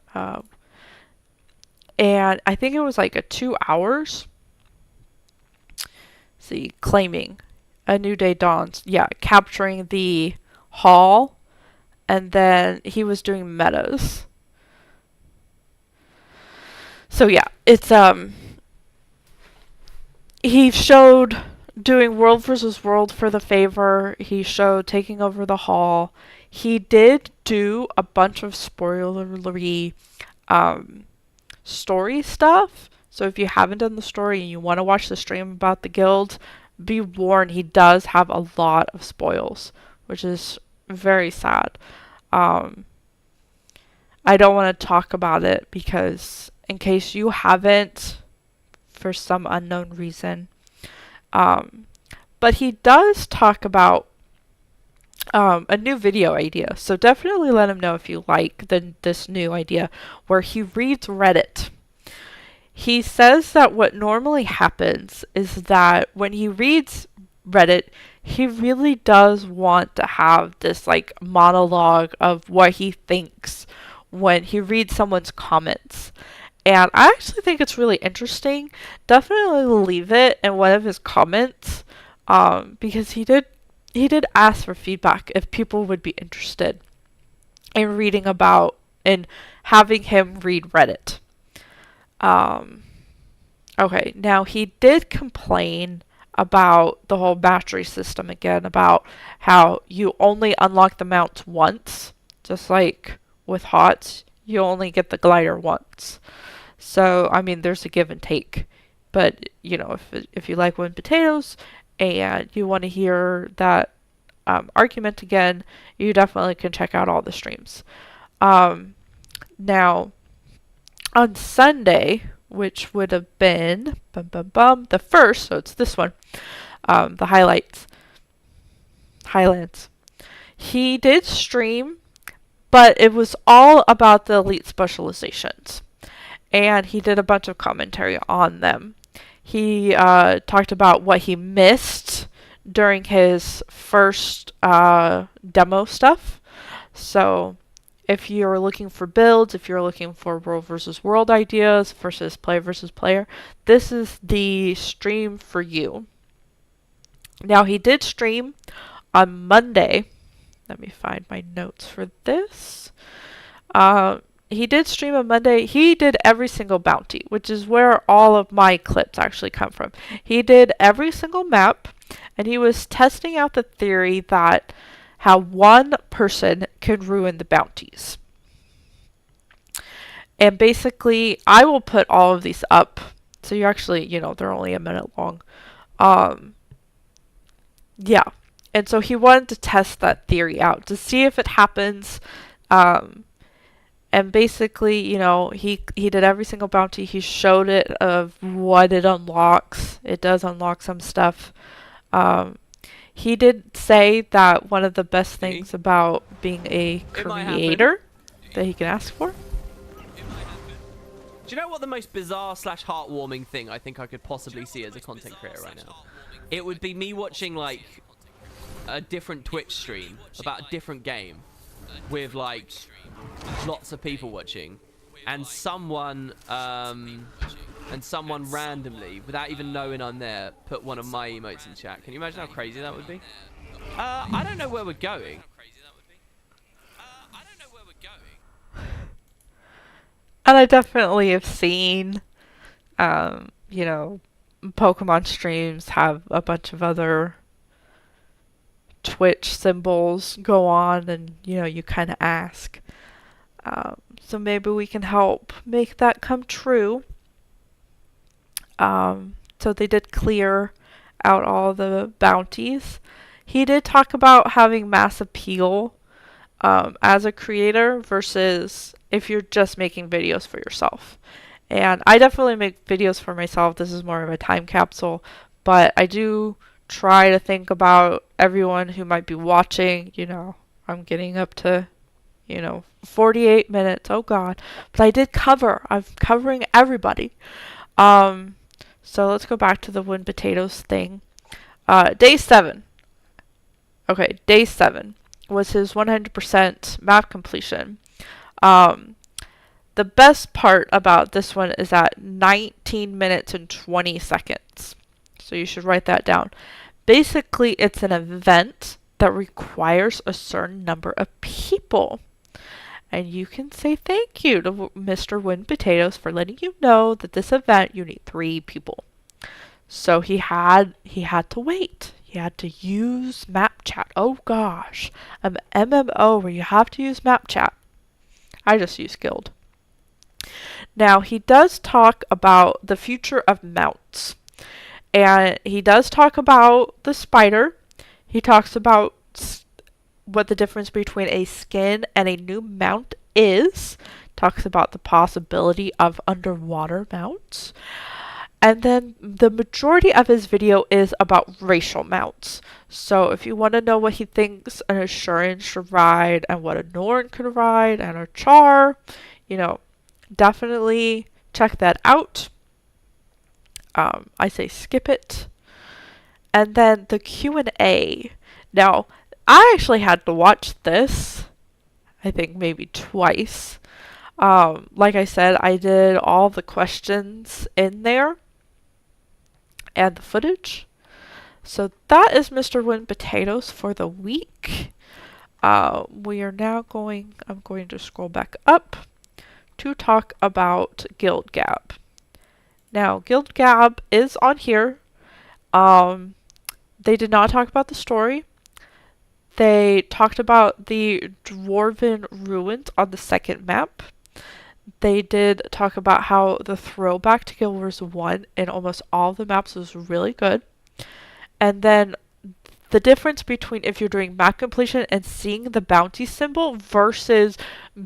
And I think it was like 2 hours. See, claiming a new day dawns. Yeah, capturing the hall. And then he was doing metas. So yeah, it's he showed doing world versus world for the favor. He showed taking over the hall. He did do a bunch of spoilery story stuff. So if you haven't done the story and you want to watch the stream about the guild, be warned, he does have a lot of spoils, which is very sad. I don't want to talk about it because in case you haven't, for some unknown reason. But he does talk about a new video idea. So definitely let him know if you like this new idea where he reads Reddit. He says that what normally happens is that when he reads Reddit, he really does want to have this like monologue of what he thinks when he reads someone's comments. And I actually think it's really interesting. Definitely leave it in one of his comments because he did ask for feedback if people would be interested. and reading about and having him read Reddit. Okay, now he did complain about the whole mastery system again, about how you only unlock the mounts once, just like with HOTS, you only get the glider once. So, I mean, there's a give and take. But, you know, if you like Wind Potatoes and you want to hear that argument again, you definitely can check out all the streams. Now, on Sunday, which would have been the first, so it's this one, the highlights. He did stream, but it was all about the elite specializations, and he did a bunch of commentary on them. He talked about what he missed during his first demo stuff. So if you're looking for builds, if you're looking for world versus world ideas versus player, this is the stream for you. Now, he did stream on Monday. Let me find my notes for this. He did stream on Monday. He did every single bounty, which is where all of my clips actually come from. He did every single map, and he was testing out the theory that how one person can ruin the bounties. And basically, I will put all of these up. So you actually, you know, they're only a minute long. Yeah. And so he wanted to test that theory out to see if it happens. And basically, you know, he did every single bounty. He showed it of what it unlocks. It does unlock some stuff. He did say that one of the best things about being a creator that he can ask for. Do you know what the most bizarre / heartwarming thing I think I could possibly see as a content creator right now? It would be me watching like a different Twitch stream about a different game with like lots of people watching, and someone randomly, without even knowing I'm there, put one of my emotes in chat. Can you imagine how crazy that would be? I don't know where we're going. And I definitely have seen, you know, Pokemon streams have a bunch of other Twitch symbols go on, and, you know, you kind of ask. So maybe we can help make that come true. So they did clear out all the bounties. He did talk about having mass appeal as a creator versus if you're just making videos for yourself. And I definitely make videos for myself. This is more of a time capsule, but I do try to think about everyone who might be watching. You know, I'm getting up to, you know, 48 minutes. Oh God. But I'm covering everybody. So let's go back to the Wind Potatoes thing. Day 7. Okay, day 7 was his 100% map completion. The best part about this one is at 19 minutes and 20 seconds. So you should write that down. Basically, it's an event that requires a certain number of people. And you can say thank you to Mr. Wind Potatoes for letting you know that this event you need 3 people. So he had to wait. He had to use map chat. Oh gosh, an MMO where you have to use map chat. I just use Guild. Now he does talk about the future of mounts, and he does talk about the spider. He talks about what the difference between a skin and a new mount is. Talks about the possibility of underwater mounts. And then the majority of his video is about racial mounts. So if you want to know what he thinks an Assurance should ride and what a Norn could ride and a Char, you know, definitely check that out. I say skip it. And then the Q&A. Now, I actually had to watch this, I think maybe twice. Like I said, I did all the questions in there and the footage. So that is Mr. Wind Potatoes for the week. we are now I'm going to scroll back up to talk about Guild Gab. Now, Guild Gab is on here. They did not talk about the story. They talked about the Dwarven Ruins on the second map. They did talk about how the throwback to Guild Wars 1 in almost all of the maps was really good. And then the difference between if you're doing map completion and seeing the bounty symbol versus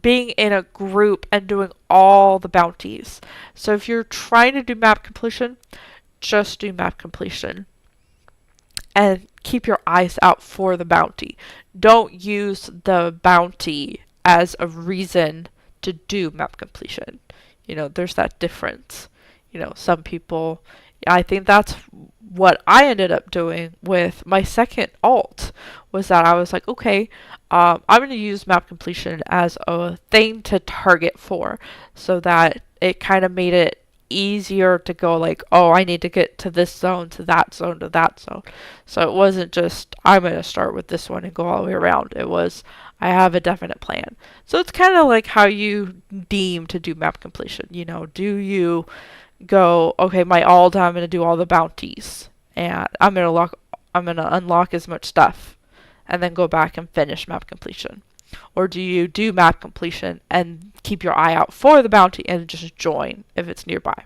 being in a group and doing all the bounties. So if you're trying to do map completion, just do map completion. And keep your eyes out for the bounty. Don't use the bounty as a reason to do map completion. You know, there's that difference. You know, some people, I think that's what I ended up doing with my second alt, was that I was like, okay, I'm going to use map completion as a thing to target for, so that it kind of made it easier to go like, oh, I need to get to this zone, to that zone, to that zone. So it wasn't just, I'm going to start with this one and go all the way around. It was, I have a definite plan. So it's kind of like how you deem to do map completion. You know, do you go, okay, my alt, I'm going to do all the bounties, and I'm going to unlock as much stuff, and then go back and finish map completion? Or do you do map completion and keep your eye out for the bounty and just join if it's nearby?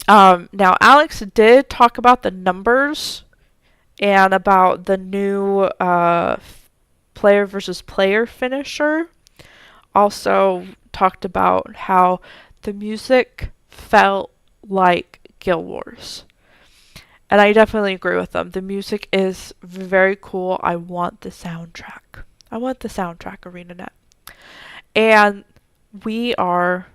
Now, Alex did talk about the numbers and about the new player versus player finisher. Also talked about how the music felt like Guild Wars. And I definitely agree with them. The music is very cool. I want the soundtrack. I want the soundtrack, ArenaNet. And we are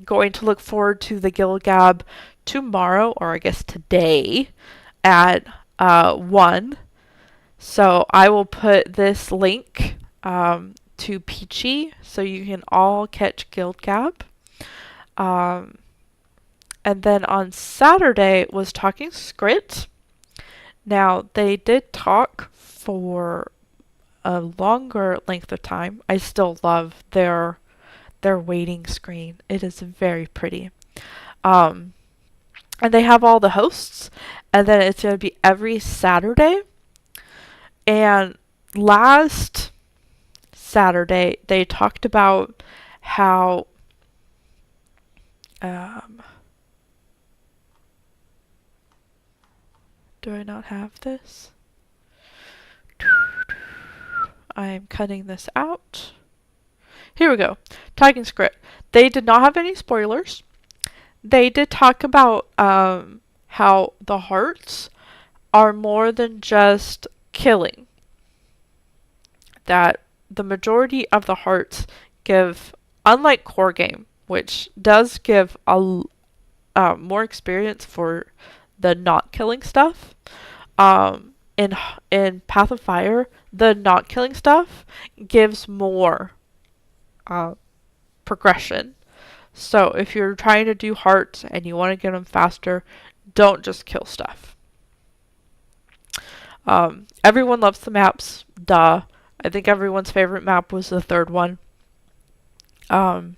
going to look forward to the Guild Gab tomorrow, or I guess today, at 1. So I will put this link to Peachy so you can all catch Guild Gab. And then on Saturday was Talking Script. Now, they did talk for a longer length of time. I still love their waiting screen. It is very pretty. And they have all the hosts, and then it's going to be every Saturday. And last Saturday, they talked about how do I not have this? I am cutting this out. Here we go. Talking script. They did not have any spoilers. They did talk about how the hearts are more than just killing. That the majority of the hearts give, unlike core game, which does give a more experience for the not killing stuff. In Path of Fire, the not killing stuff gives more progression. So if you're trying to do hearts and you want to get them faster, don't just kill stuff. Everyone loves the maps, duh. I think everyone's favorite map was the third one. And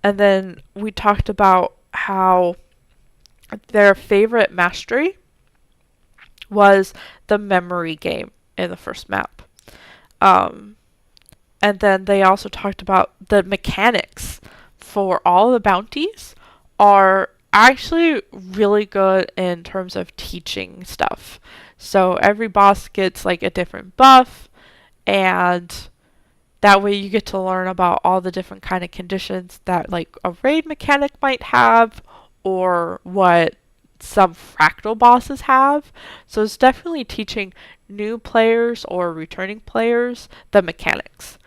then we talked about how their favorite mastery was the memory game in the first map. And then they also talked about the mechanics for all the bounties are actually really good in terms of teaching stuff. So every boss gets like a different buff, and that way you get to learn about all the different kind of conditions that like a raid mechanic might have, or what some fractal bosses have. So it's definitely teaching new players or returning players the mechanics.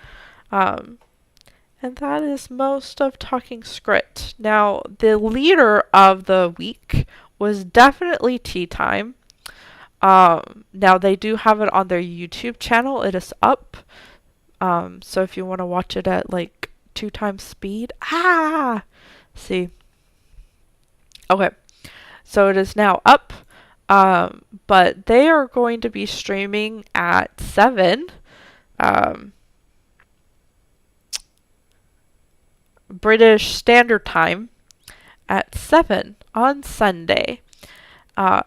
And that is most of Talking Script. Now, the leader of the week was definitely Tea Time. Now, they do have it on their YouTube channel. It is up. So if you want to watch it at like 2 times speed. See. Okay. So it is now up. But they are going to be streaming at 7 um, British Standard Time at 7 on Sunday.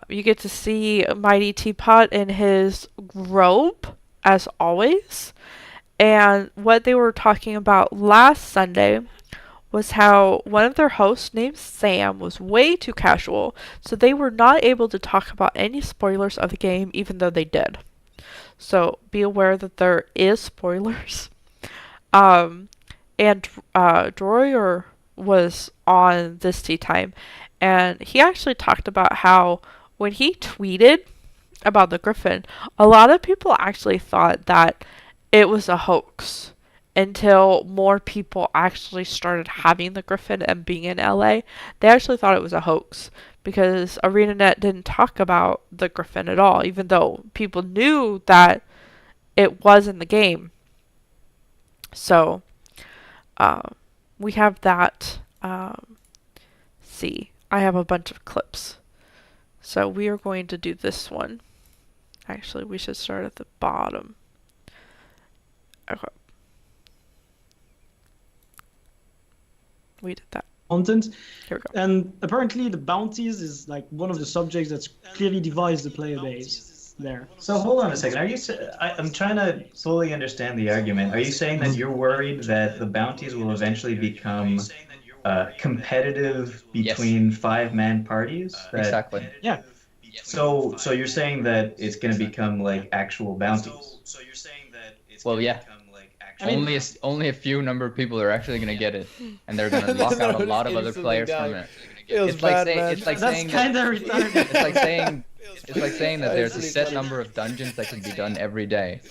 You get to see Mighty Teapot in his robe, as always. And what they were talking about last Sunday was how one of their hosts named Sam was way too casual, so they were not able to talk about any spoilers of the game, even though they did. So be aware that there is spoilers. And Droyer was on this tea time, and he actually talked about how when he tweeted about the Griffin, a lot of people actually thought that it was a hoax until more people actually started having the Griffin and being in LA. They actually thought it was a hoax because ArenaNet didn't talk about the Griffin at all, even though people knew that it was in the game. So, we have that. See, I have a bunch of clips. So we are going to do this one. Actually, we should start at the bottom. Okay. We did that. Content. Here we go. And apparently the bounties is like one of the subjects that's clearly divides the player base there. So hold on a second. Are you? I'm trying to fully understand the argument. Are you saying that you're worried that the bounties will eventually become competitive between five-man parties? Exactly. Yeah. So you're saying that it's going to become like actual bounties? Well, yeah. Only a few number of people are actually going to get it, and they're going to lock out a lot of other players from it. It's like saying that there's a set number of dungeons that can be done every day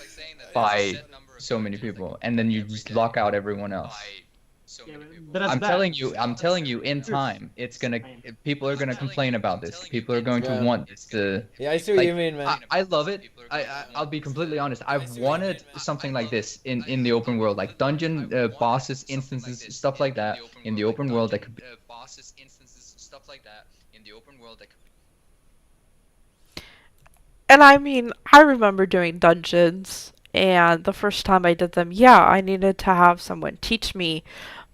by so many people, and then you just lock out everyone else. I'm telling you, in time, people are gonna complain about this. People are going to want this to. Yeah, I see what you mean, man. I love it. I'll be completely honest. I've wanted something like this in the open world, like dungeon bosses, instances, stuff like that in the open world that could. And I mean, I remember doing dungeons, and the first time I did them, yeah, I needed to have someone teach me.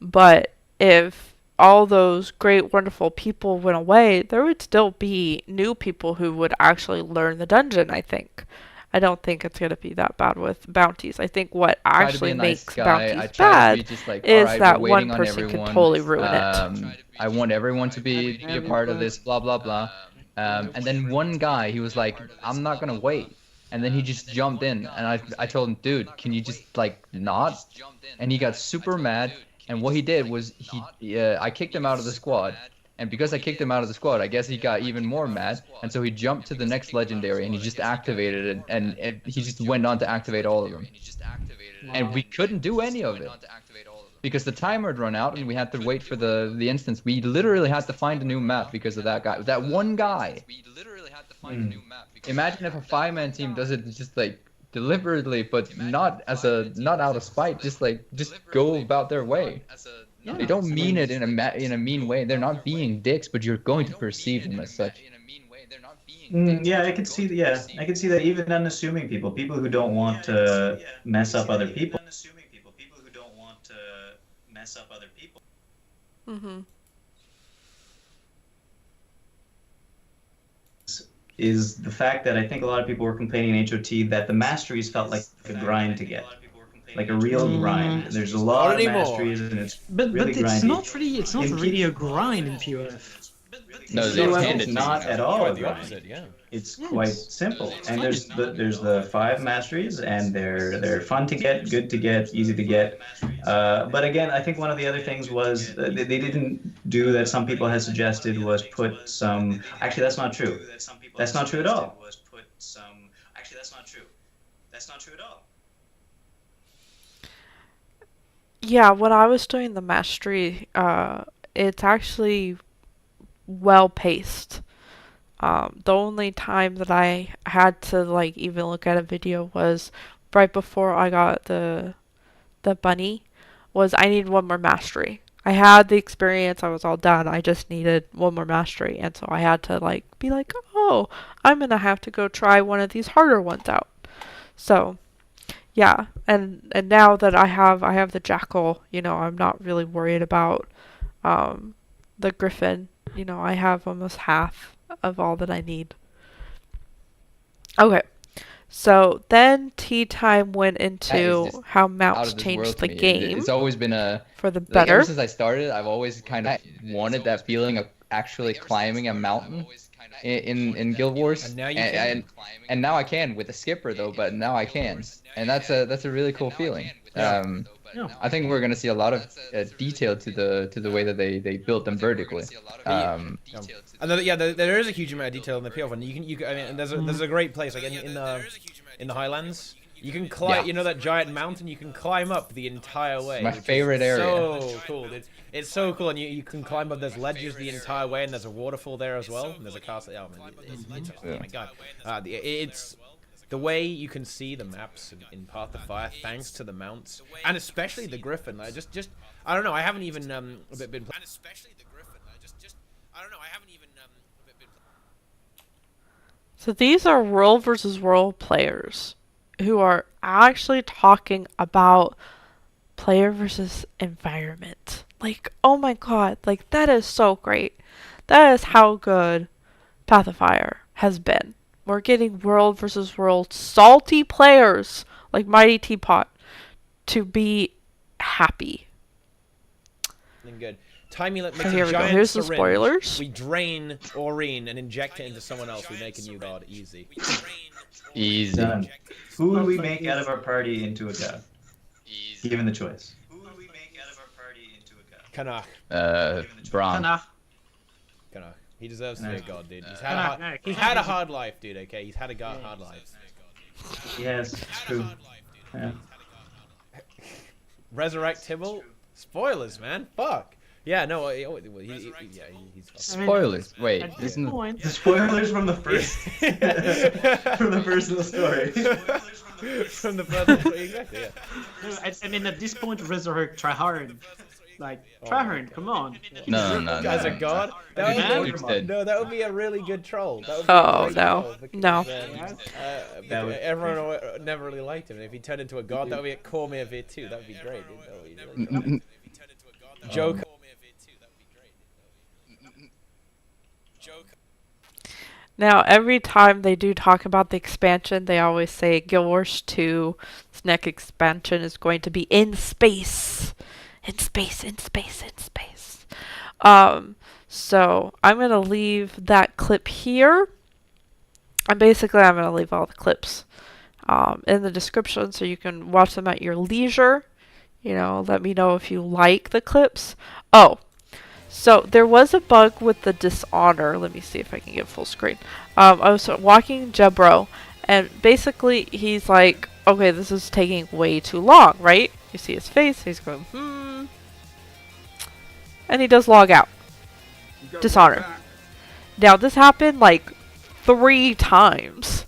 But if all those great, wonderful people went away, there would still be new people who would actually learn the dungeon, I think. I don't think it's going to be that bad with bounties. I think what actually makes bounties bad is that one person can totally ruin it. I want everyone to be a part of this, blah, blah, blah. And then one guy, he was like, I'm not going to wait. And then he just jumped in, and I told him, dude, can you just, like, not? And he got super mad. And what he did was I kicked him out of the squad, and because I kicked him out of the squad, I guess he got even more mad, and so he jumped to the next legendary and he just activated it, and he just went on to activate all of them. And we couldn't do any of it because the timer had run out, and we had to wait for the instance. We literally had to find a new map because of that guy, that one guy. Imagine if a 5-man team does it just like deliberately, but not out of spite, just go about their way. Yeah, they don't mean it in a mean way. They're not being dicks, but you're going to perceive them as such. Yeah, I could see. Yeah, I could see that even unassuming people who don't want to mess up other people. Mm-hmm. Is the fact that I think a lot of people were complaining in HOT that the masteries felt like a grind to get, like a real grind. There's a lot of masteries, and it's really grindy. It's not really a grind in POF. No, it's not at all a grind. It's quite simple, and there's the 5 masteries, and they're fun to get, good to get, easy to get. But again, I think one of the other things was they didn't do that some people had suggested was put some. Actually, that's not true. That's not true at all. Yeah, when I was doing the mastery, it's actually well paced. The only time that I had to like even look at a video was right before I got the bunny. Was I need one more mastery. I had the experience, I was all done. I just needed one more mastery, and so I had to like be like, oh, I'm gonna have to go try one of these harder ones out. So yeah, and now that I have the jackal, you know, I'm not really worried about the griffin. You know, I have almost half of all that I need. Okay. So then tea time went into how Out mounts of this changed world the to me. game It's always been a for the like better. ever since I started, I've always kind of wanted that feeling of actually climbing a mountain in Guild Wars. And now you can. And now I can with a skipper though, but now I can, and that's a really cool feeling. I think we're gonna see a lot of detail to the way that they built them vertically. And there is a huge amount of detail in the PL one. I mean, and there's a great place like in the Highlands. You can climb. Yeah. You know that giant mountain. You can climb up the entire way. My which is favorite area. So cool. It's so cool, and you can climb up. There's ledges the entire way, and there's a waterfall there as well. And there's a castle. Oh man, oh my god. It's the way you can see the maps in Path of Fire, thanks to the mounts, and especially the Griffin. I just I don't know. I haven't even been playing. And especially the Griffin. I don't know. I haven't even been. So these are world versus world players who are actually talking about player versus environment. Like, oh my god, like that is so great. That is how good Path of Fire has been. We're getting world versus world salty players like Mighty Teapot to be happy. Good. Timey makes Here a we go. giant Here's the syringe. spoilers. We drain Aurene and inject it into someone else. We make a new god. Easy. Easy. Done. Who would we make out of our party into a god? Given the choice. Who would we make out of our party into a god? Kanach. Braun. Kanach. He deserves to be a god, dude. Kanach, He's had a hard life, dude. Okay, he's had a hard life. Yes, it's true. Yeah. Resurrect Tibble. Spoilers, man. Fuck. Yeah, no. He's. Spoilers. Wait, At this isn't point, The spoilers from the first from the first of the story. From the first. Exactly. Yeah. I mean, at this point, resurrect tryhard. Like, tryhard, come on. no. As a god, Man. that would be a really good troll. That would be Oh, a great no. troll because, No. That would- everyone never really liked him. And if he turned into a god, that would be a Cormier V2. That would be great. Dude. That would be really good. Joko. Now, every time they do talk about the expansion, they always say Guild Wars 2's next expansion is going to be in space. In space, in space, in space. So I'm going to leave that clip here. And basically, I'm going to leave all the clips in the description so you can watch them at your leisure. You know, let me know if you like the clips. Oh, so there was a bug with the dishonor. Let me see if I can get full screen. I was walking Jebro, and basically he's like, okay, this is taking way too long, right? You see his face, he's going, and he does log out. Dishonor. Now, this happened like 3 times.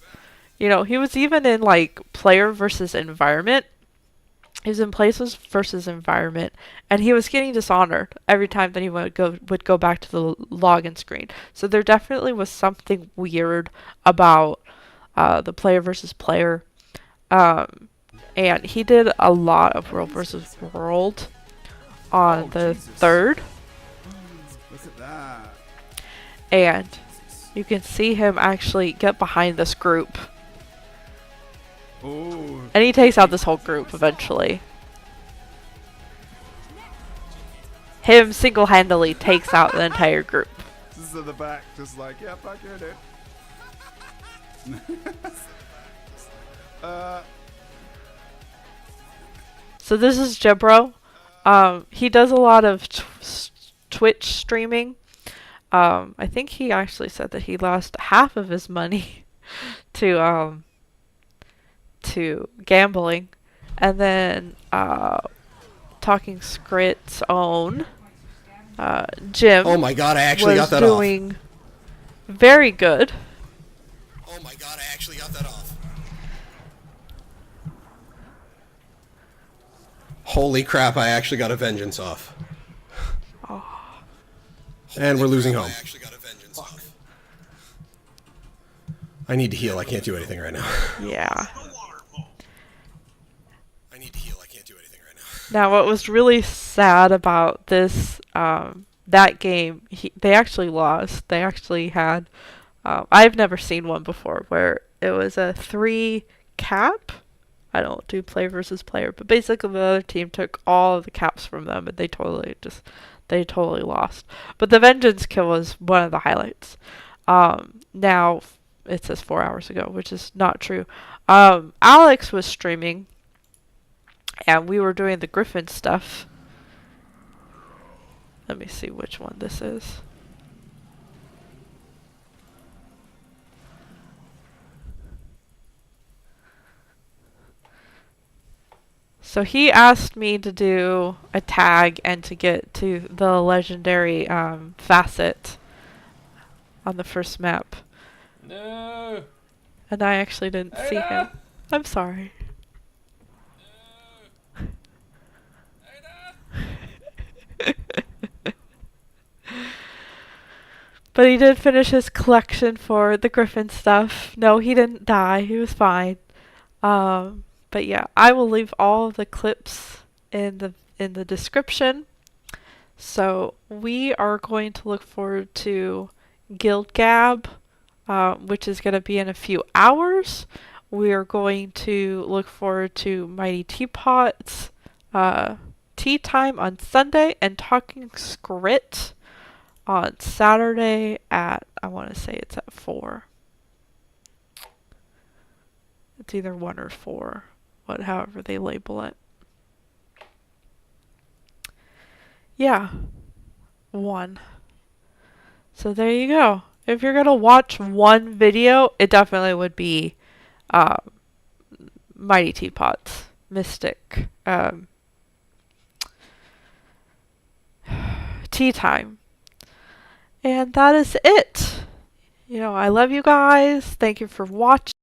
You know, he was even in like player versus environment. He was in places versus environment, and he was getting dishonored every time that he would go back to the login screen. So there definitely was something weird about the player versus player. And he did a lot of world versus world on the 3rd. Look at that. And you can see him actually get behind this group. Oh. And he takes out this whole group eventually. Him single-handedly takes out the entire group. This is at the back, just like, yeah, fuck you, dude. So this is Jebro. He does a lot of Twitch streaming. I think he actually said that he lost half of his money to gambling. And then Talking Scrit's own Jim. Oh my god, I actually got was that doing very good. off. Oh my god, I actually got that off. Holy crap, I actually got a vengeance off. And we're losing home. I actually got a vengeance. I need to heal. I can't do anything right now. Yeah. I need to heal. I can't do anything right now. Now, what was really sad about this, that game, they actually lost. They actually had, I've never seen one before where it was a 3 cap. I don't do play versus player, but basically the other team took all of the caps from them and they totally lost. But the vengeance kill was one of the highlights. Now, it says 4 hours ago, which is not true. Alex was streaming and we were doing the Griffin stuff. Let me see which one this is. So he asked me to do a tag and to get to the legendary facet on the first map. No. And I actually didn't see him. I'm sorry. But he did finish his collection for the Griffin stuff. No, he didn't die. He was fine. But yeah, I will leave all of the clips in the description. So we are going to look forward to Guild Gab, which is going to be in a few hours. We are going to look forward to Mighty Teapots, Tea Time on Sunday, and Talking Scrit on Saturday at, I want to say it's at 4. It's either 1 or 4, however they label it. Yeah, 1. So there you go. If you're gonna watch one video, it definitely would be Mighty Teapots, Mystic, Tea Time. And that is it. You know, I love you guys. Thank you for watching.